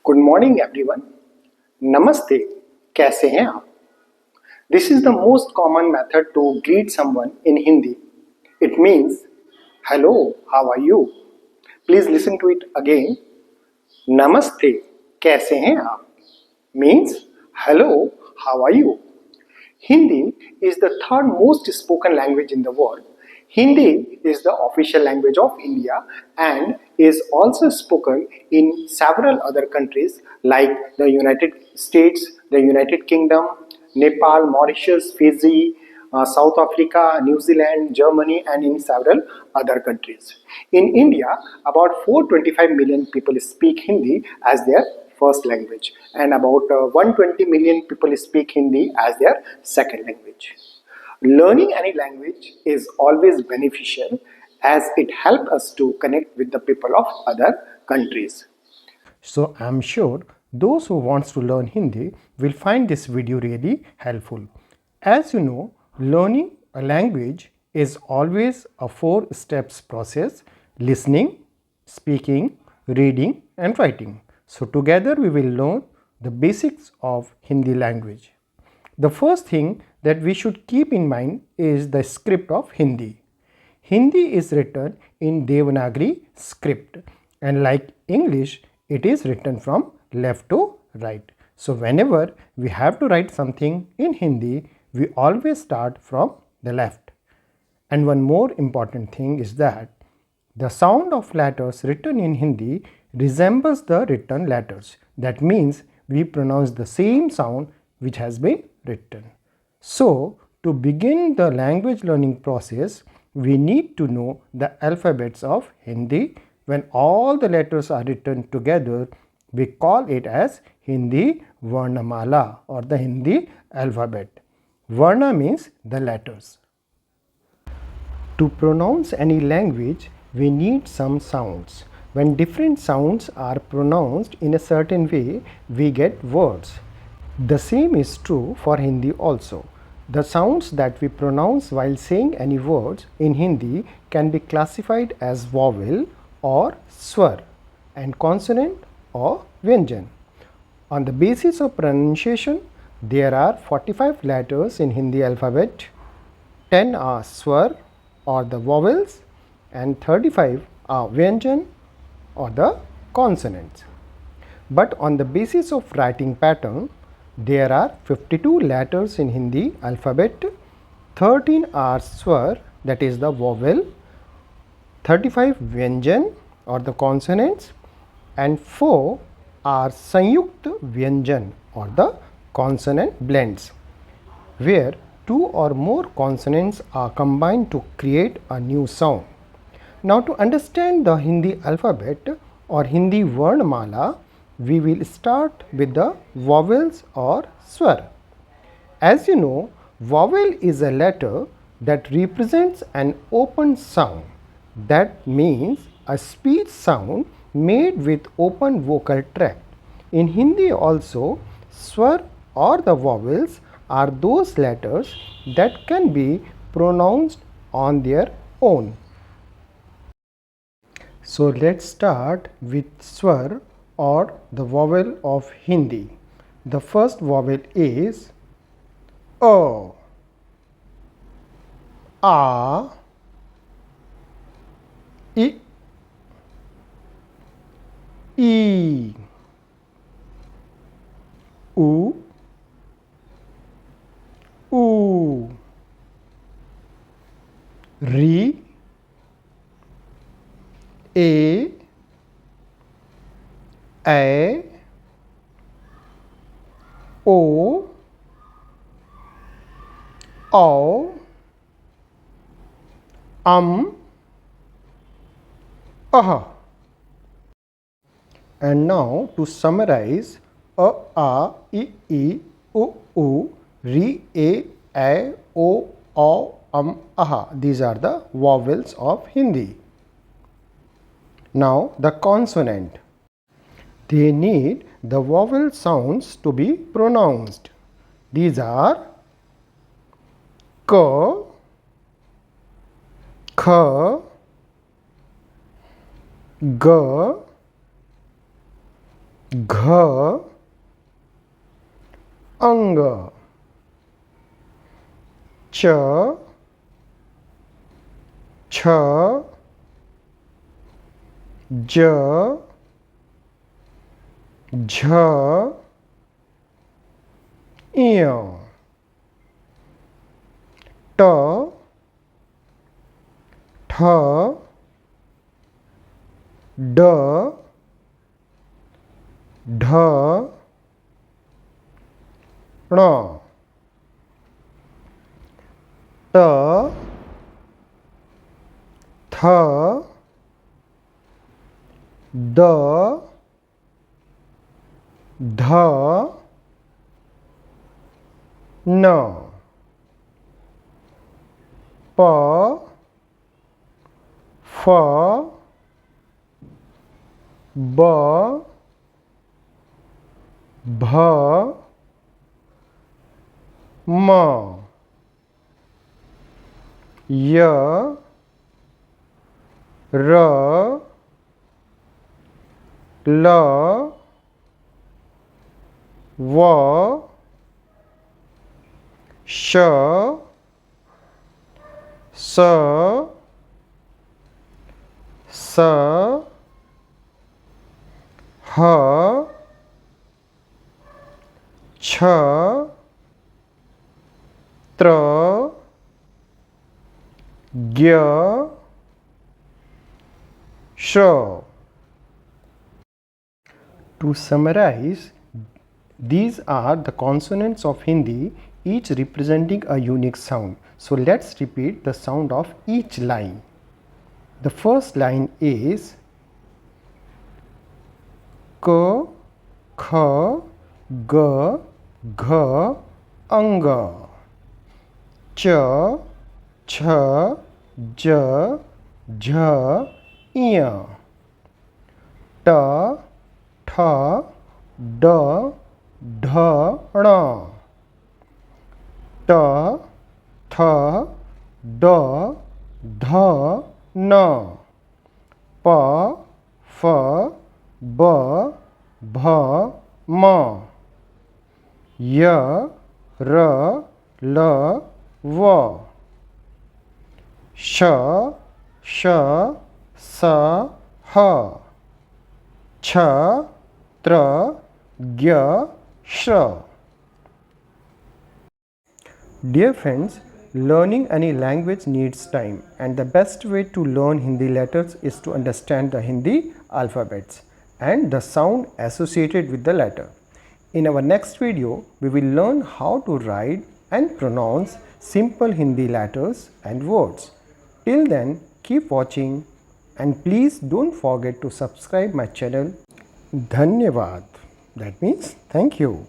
Good morning everyone. नमस्ते. कैसे हैं आप? This is the most common method to greet someone in Hindi. It means hello, how are you? Please listen to it again. नमस्ते, कैसे हैं आप? Means hello, how are you? Hindi is the third most spoken language in the world. Hindi is the official language of India and is also spoken in several other countries like the United States, the United Kingdom, Nepal, Mauritius, Fiji, South Africa, New Zealand, Germany, and in several other countries. In India, about 425 million people speak Hindi as their first language, and about 120 million people speak Hindi as their second language. Learning any language is always beneficial as it helps us to connect with the people of other countries. So I'm sure those who wants to learn Hindi will find this video really helpful. As you know, learning a language is always a 4 steps process: listening, speaking, reading and writing. So together we will learn the basics of Hindi language. The first thing that we should keep in mind is the script of Hindi. Hindi is written in Devnagin script, and like English, it is written from left to right. So whenever we have to write something in Hindi, we always start from the left. And one more important thing is that the sound of letters written in Hindi resembles the written letters. That means we pronounce the same sound which has been written. So, to begin the language learning process, we need to know the alphabets of Hindi. When all the letters are written together, we call it as Hindi Varnamala or the Hindi alphabet. Varna means the letters. To pronounce any language, we need some sounds. When different sounds are pronounced in a certain way, we get words. The same is true for Hindi also. The sounds that we pronounce while saying any words in Hindi can be classified as vowel or swar and consonant or vyanjan. On the basis of pronunciation, there are 45 letters in Hindi alphabet. 10 are swar or the vowels and 35 are vyanjan or the consonants. But on the basis of writing pattern, there are 52 letters in Hindi alphabet. 13 are swar, that is the vowel, 35 vyanjan or the consonants, and 4 are sanyukt vyanjan or the consonant blends, where 2 or more consonants are combined to create a new sound. Now, to understand the Hindi alphabet or Hindi Varnamala, we will start with the vowels or swar. As you know, vowel is a letter that represents an open sound. That means a speech sound made with open vocal tract. In Hindi also, swar or the vowels are those letters that can be pronounced on their own. So let's start with swar or the vowel of Hindi. The first vowel is A, A, I, E, U, U, Ri, A, O, O, Aha. And now to summarize, A, I, U, U, Ri, A, O, Aha. These are the vowels of Hindi. Now the consonant. They need the vowel sounds to be pronounced. These are K, K, G, घ अंग च छ ज झ ञ ट ठ ड ढ ण ट थ द ध न प फ ब भ म य र ल व श स स ह छ त्र ज्ञ श. To summarize, these are the consonants of Hindi, each representing a unique sound. So let's repeat the sound of each line. The first line is K, K, G, Gh, Ang, Ch, Ch, J, Jh, Ñ, T, ठ ड ढ ण ट थ ड ध न प फ ब भ म य र ल व श श स ह छ त्र ज्ञ श. Dear friends, learning any language needs time, and the best way to learn Hindi letters is to understand the Hindi alphabets and the sound associated with the letter. In our next video, we will learn how to write and pronounce simple Hindi letters and words. Till then, keep watching and please don't forget to subscribe my channel. Dhanyavad. That means thank you.